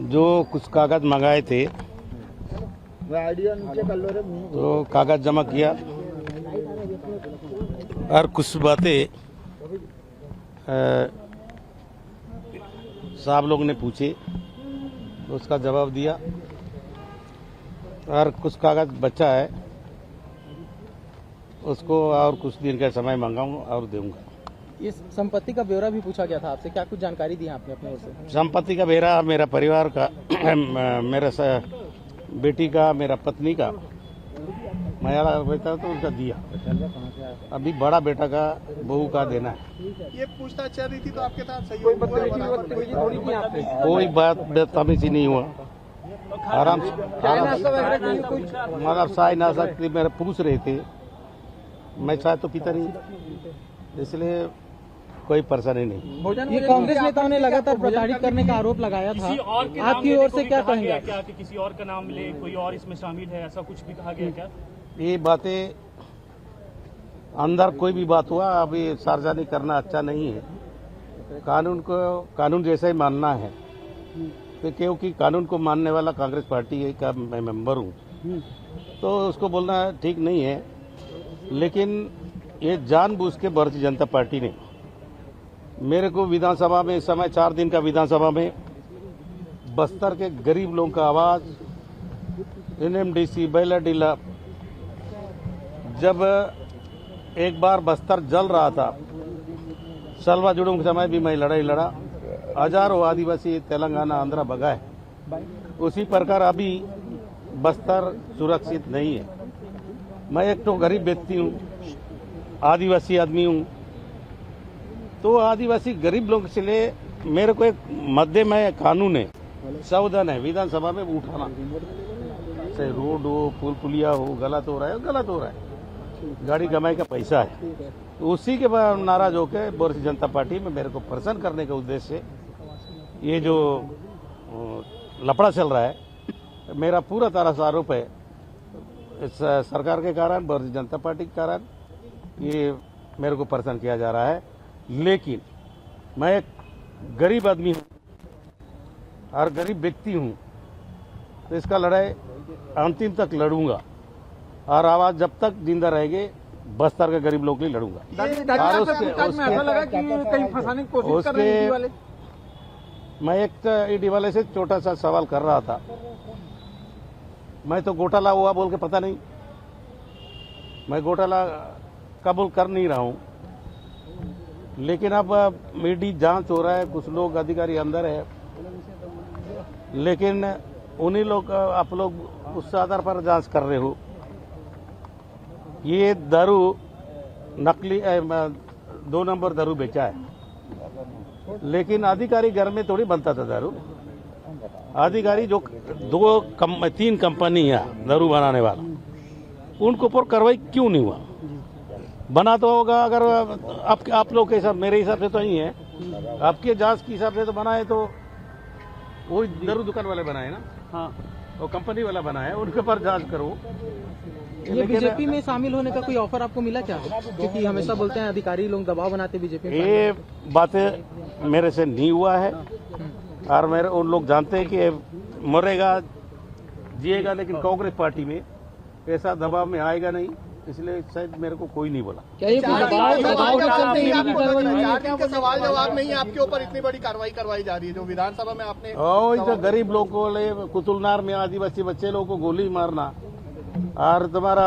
जो कुछ कागज मंगाए थे तो कागज जमा किया और कुछ बातें साहब लोग ने पूछे तो उसका जवाब दिया और कुछ कागज बचा है उसको और कुछ दिन का समय मांगाऊंगा और दूंगा। इस संपत्ति का ब्यौरा भी पूछा गया था आपसे, क्या कुछ जानकारी दी आपने अपने ओर से? संपत्ति का ब्यौरा मेरा परिवार का मेरा बेटी का, मेरा पत्नी का मयाला बेटा तो उनका दिया। अभी बड़ा बेटा का बहू का देना है। ये पूछताछ चल रही थी तो आपके साथ सहयोग हुआ? कोई बात बदतमीजी नहीं हुआ, आराम से मतलब चाय ना सकती मेरे पूछ रहे थे, मैं चाय तो पीता नहीं, इसलिए कोई परेशानी नहीं। ये कांग्रेस नेताओं ने लगातार प्रताड़ित करने का आरोप लगाया था, आपकी ओर से क्या कहेंगे? क्या कि किसी और का नाम ले, कोई और इसमें शामिल है, ऐसा कुछ भी कहा गया क्या? ये बातें अंदर कोई भी बात हुआ अभी सार्वजनिक करना अच्छा नहीं है। कानून को कानून जैसा ही मानना है, तो क्योंकि कानून को मानने वाला कांग्रेस पार्टी का मैं मेंबर हूँ तो उसको बोलना ठीक नहीं है। लेकिन ये जानबूझ के भारतीय जनता पार्टी ने मेरे को विधानसभा में इस समय 4 दिन का विधानसभा में बस्तर के गरीब लोगों का आवाज, एनएमडीसी बैलाडीला, जब एक बार बस्तर जल रहा था, सलवा जुड़ों के समय भी मैं लड़ाई लड़ा, हजारों आदिवासी तेलंगाना आंध्रा भगाए। उसी प्रकार अभी बस्तर सुरक्षित नहीं है। मैं एक तो गरीब व्यक्ति हूँ, आदिवासी आदमी हूँ, तो आदिवासी गरीब लोग से लिए मेरे को एक मध्य में कानून है, संविधान है, विधानसभा में उठाना, चाहे रोड हो, पुल पुलिया हो, गलत हो रहा है, गाड़ी कमाई का पैसा है। तो उसी के बाद नाराज होकर भारतीय जनता पार्टी में मेरे को प्रसन्न करने के उद्देश्य से ये जो लफड़ा चल रहा है, मेरा पूरा तरह से आरोप है इस सरकार के कारण, भारतीय जनता पार्टी के कारण ये मेरे को परेशान किया जा रहा है। लेकिन मैं एक गरीब आदमी हूँ और गरीब व्यक्ति हूँ, तो इसका लड़ाई अंतिम तक लड़ूंगा और आवाज जब तक जिंदा रहेगी बस्तर के गरीब लोगों के लिए लड़ूंगा। और उसके मैं एक ईडी वाले से छोटा सा सवाल कर रहा था, मैं तो घोटाला हुआ बोल के पता नहीं, मैं घोटाला कबूल कर नहीं रहा हूं। लेकिन अब मीडिया जांच हो रहा है, कुछ लोग अधिकारी अंदर है, लेकिन उन्हीं लोग आप लोग उस आधार पर जांच कर रहे हो। ये दारू नकली 2 नंबर दारू बेचा है, लेकिन अधिकारी घर में थोड़ी बनता था दारू। अधिकारी जो 3 कंपनी है दारू बनाने वाला, उनके ऊपर कार्रवाई क्यों नहीं हुआ? बना तो होगा, अगर आप लोग के हिसाब, मेरे हिसाब से तो नहीं है, आपके जांच के हिसाब से तो बना है, तो वो दारू दुकान वाले बनाए ना, हाँ, वो कंपनी वाला बना है, उनके ऊपर जांच करो। ये बीजेपी में शामिल होने का कोई ऑफर आपको मिला क्या? क्योंकि हमेशा बोलते हैं अधिकारी लोग दबाव बनाते बीजेपी में। ये बातें मेरे से नहीं हुआ है और मेरे उन लोग जानते हैं कि मरेगा जिएगा, लेकिन कांग्रेस पार्टी में ऐसा दबाव में आएगा नहीं, इसलिए शायद मेरे को कोई नहीं बोला। क्या ये सवाल जवाब नहीं है आपके ऊपर, इतनी बड़ी कार्रवाई करवाई जा रही है जो विधानसभा में आपने? इसे गरीब लोग को कुतुलनार में आदिवासी बच्चे लोगों को गोली मारना और तुम्हारा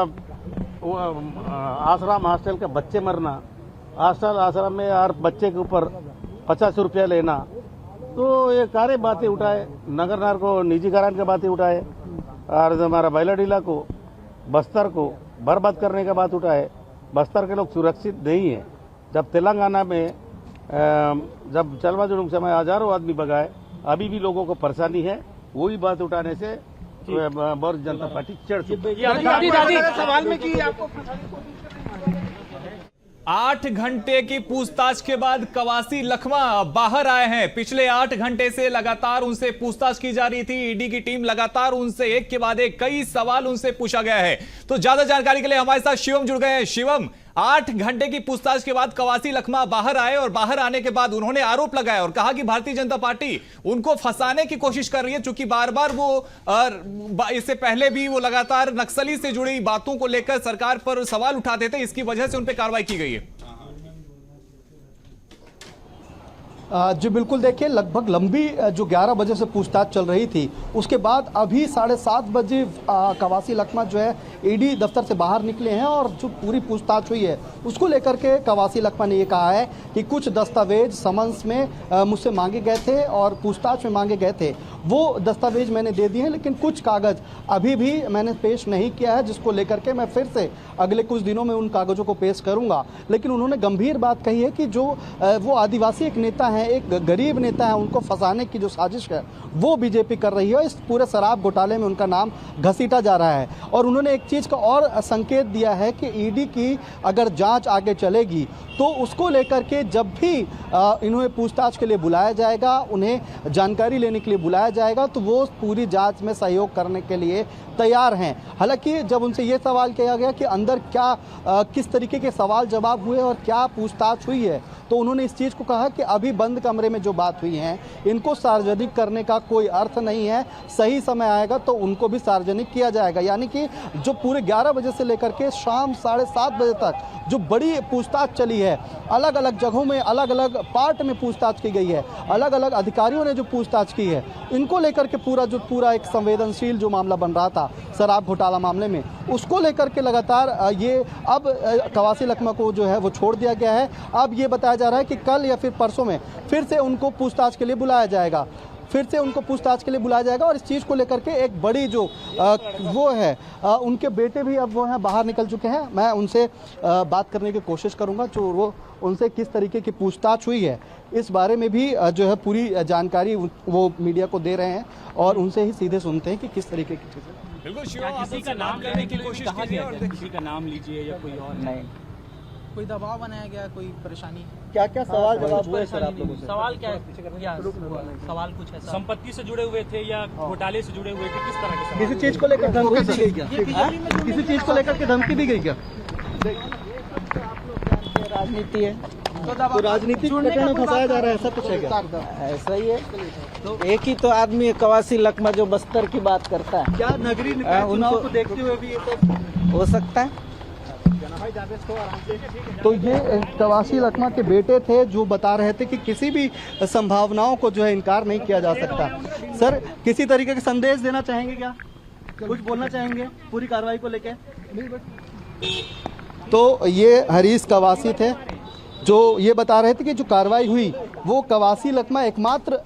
आश्रम हॉस्टल के बच्चे मरना, आश्रम में और बच्चे के ऊपर 50 रुपया लेना, तो ये सारे बातें उठाए, नगर को निजीकरण की बातें उठाए और हमारा बैलाडीला को, बस्तर को बर्बाद करने का बात उठाए। बस्तर के लोग सुरक्षित नहीं है। जब तेलंगाना में जब चलवा जुड़ूं समय हजारों आदमी भगाए, अभी भी लोगों को परेशानी है, वही बात उठाने से भारतीय जनता पार्टी चिढ़ चुकी है। सवाल में की आपको 8 घंटे की पूछताछ के बाद कवासी लखमा बाहर आए हैं। पिछले 8 घंटे से लगातार उनसे पूछताछ की जा रही थी। ईडी की टीम लगातार उनसे एक के बाद एक कई सवाल उनसे पूछा गया है। तो ज्यादा जानकारी के लिए हमारे साथ शिवम जुड़ गए हैं। शिवम, 8 घंटे की पूछताछ के बाद कवासी लखमा बाहर आए और बाहर आने के बाद उन्होंने आरोप लगाया और कहा कि भारतीय जनता पार्टी उनको फंसाने की कोशिश कर रही है, चूंकि बार बार वो इससे पहले भी वो लगातार नक्सली से जुड़ी बातों को लेकर सरकार पर सवाल उठाते थे, इसकी वजह से उन पर कार्रवाई की गई है। जी बिल्कुल, देखिए लगभग लंबी जो 11 बजे से पूछताछ चल रही थी, उसके बाद अभी 7:30 बजे कवासी लखमा जो है ईडी दफ्तर से बाहर निकले हैं और जो पूरी पूछताछ हुई है उसको लेकर के कवासी लखमा ने ये कहा है कि कुछ दस्तावेज समन्स में मुझसे मांगे गए थे और पूछताछ में मांगे गए थे, वो दस्तावेज मैंने दे दिए हैं, लेकिन कुछ कागज़ अभी भी मैंने पेश नहीं किया है, जिसको लेकर के मैं फिर से अगले कुछ दिनों में उन कागज़ों को पेश करूंगा। लेकिन उन्होंने गंभीर बात कही है कि जो वो आदिवासी एक नेता हैं, एक गरीब नेता है, उनको फंसाने की जो साजिश है वो बीजेपी कर रही है। इस पूरे शराब घोटाले में उनका नाम घसीटा जा रहा है और उन्होंने एक चीज़ का और संकेत दिया है कि ईडी की अगर जांच आगे चलेगी तो उसको लेकर के जब भी इन्हें पूछताछ के लिए बुलाया जाएगा, उन्हें जानकारी लेने के लिए बुलाया जाएगा, तो वो पूरी जांच में सहयोग करने के लिए तैयार हैं। हालांकि जब उनसे ये सवाल किया गया कि अंदर क्या किस तरीके के सवाल जवाब हुए और क्या पूछताछ हुई है, तो उन्होंने इस चीज़ को कहा कि अभी बंद कमरे में जो बात हुई है इनको सार्वजनिक करने का कोई अर्थ नहीं है, सही समय आएगा तो उनको भी सार्वजनिक किया जाएगा। यानी कि जो पूरे 11 बजे से लेकर के शाम 7:30 बजे तक जो बड़ी पूछताछ चली है, अलग अलग जगहों में अलग अलग पार्ट में पूछताछ की गई है, अलग अलग अधिकारियों ने जो पूछताछ की है, इनको लेकर के पूरा एक संवेदनशील जो मामला बन रहा था शराब घोटाला मामले में, उसको लेकर के लगातार ये अब कवासी लखमा को जो है वो छोड़ दिया गया है। अब ये बताया जा रहा है कि कल या फिर परसों में फिर से उनको पूछताछ के लिए बुलाया जाएगा, और इस चीज़ को लेकर के एक बड़ी जो वो है उनके बेटे भी अब वो हैं बाहर निकल चुके हैं। मैं उनसे बात करने की कोशिश करूंगा, जो वो उनसे किस तरीके की पूछताछ हुई है इस बारे में भी जो है पूरी जानकारी वो मीडिया को दे रहे हैं और उनसे ही सीधे सुनते हैं कि किस तरीके की चीज़ें। बिल्कुल शिवा, किसी का नाम लेने की कोशिश कीजिए और किसी का नाम लीजिए या कोई और नहीं, कोई दबाव बनाया गया, कोई परेशानी? क्या क्या सवाल जवाब हुए सर आप लोगों से? सवाल क्या सवाल कुछ ऐसा संपत्ति से जुड़े हुए थे या घोटाले से जुड़े हुए थे, किस तरह के सवाल? किसी चीज को लेकर धमकी दी गई क्या? किसी चीज को लेकर के धमकी दी गई क्या? राजनीति है तो राजनीतिक प्रकरण में फंसाया जा रहा है, ऐसा कुछ है क्या? ऐसा ही है। तो एक ही तो आदमी है कवासी लखमा जो बस्तर की बात करता है। क्या नगरीय निकाय चुनाव को देखते हुए भी ये सब हो सकता है? तो ये कवासी लखमा के बेटे थे जो बता रहे थे कि किसी भी संभावनाओं को जो है इनकार नहीं किया जा सकता। सर, किसी तरीके का संदेश देना चाहेंगे क्या? कुछ बोलना चाहेंगे पूरी कार्रवाई को लेकर? तो ये हरीश कवासी थे जो ये बता रहे थे कि जो कार्रवाई हुई वो कवासी लखमा एकमात्र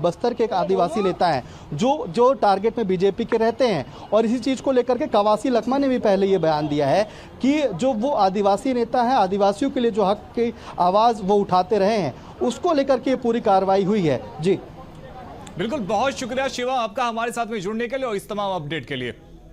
बस्तर के एक आदिवासी नेता है जो टारगेट में बीजेपी के रहते हैं। और इसी चीज़ को लेकर के कवासी लखमा ने भी पहले ये बयान दिया है कि जो वो आदिवासी नेता है, आदिवासियों के लिए जो हक की आवाज़ वो उठाते रहे हैं, उसको लेकर के पूरी कार्रवाई हुई है। जी बिल्कुल, बहुत शुक्रिया शिवा आपका हमारे साथ में जुड़ने के लिए और इस तमाम अपडेट के लिए।